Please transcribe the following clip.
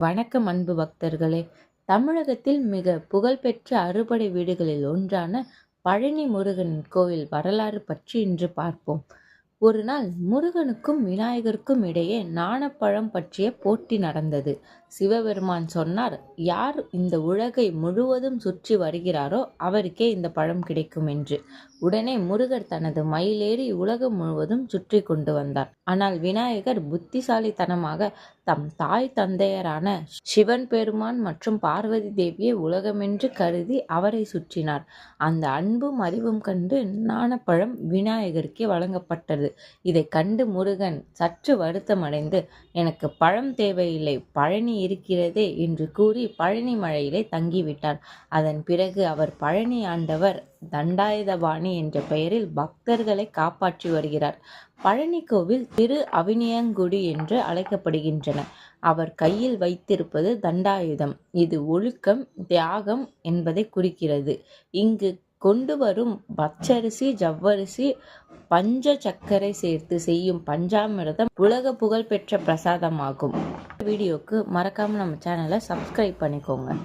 வணக்கம் அன்பு பக்தர்களே. தமிழகத்தில் மிக புகழ்பெற்ற அறுபடை வீடுகளில் ஒன்றான பழனி முருகன் கோவில் வரலாறு பற்றி இன்று பார்ப்போம். ஒரு நாள் முருகனுக்கும் விநாயகருக்கும் இடையே ஞானப்பழம் பற்றிய போட்டி நடந்தது. சிவபெருமான் சொன்னார், யார் இந்த உலகை முழுவதும் சுற்றி வருகிறாரோ அவருக்கே இந்த பழம் கிடைக்கும் என்று. உடனே முருகர் தனது மயிலேறி உலகம் முழுவதும் சுற்றி கொண்டு வந்தார். ஆனால் விநாயகர் புத்திசாலித்தனமாக தம் தாய் தந்தையரான சிவன் பெருமான் மற்றும் பார்வதி தேவியை உலகமென்று கருதி அவரை சுற்றினார். அந்த அன்பும் அறிவும் கண்டு ஞானப்பழம் விநாயகருக்கே வழங்கப்பட்டது. இதை கண்டு முருகன் சற்று வருத்தமடைந்து, எனக்கு பழம் தேவையில்லை, பழனி இருக்கிறதே என்று கூறி பழனி மலையிலே தங்கிவிட்டார். அதன் பிறகு அவர் பழனி ஆண்டவர் தண்டாயுதபாணி என்ற பெயரில் பக்தர்களை காப்பாற்றி வருகிறார். பழனி கோவில் திரு அவினியங்குடி என்று அழைக்கப்படுகின்றன. அவர் கையில் வைத்திருப்பது தண்டாயுதம். இது ஒழுக்கம், தியாகம் என்பதை குறிக்கிறது. இங்கு கொண்டு வரும் பச்சரிசி, ஜவ்வரிசி, பஞ்ச சர்க்கரை சேர்த்து செய்யும் பஞ்சாமிர்தம் உலக புகழ் பெற்ற பிரசாதமாகும். வீடியோக்கு மறக்காம நம்ம சேனலை சப்ஸ்கிரைப் பண்ணிக்கோங்க.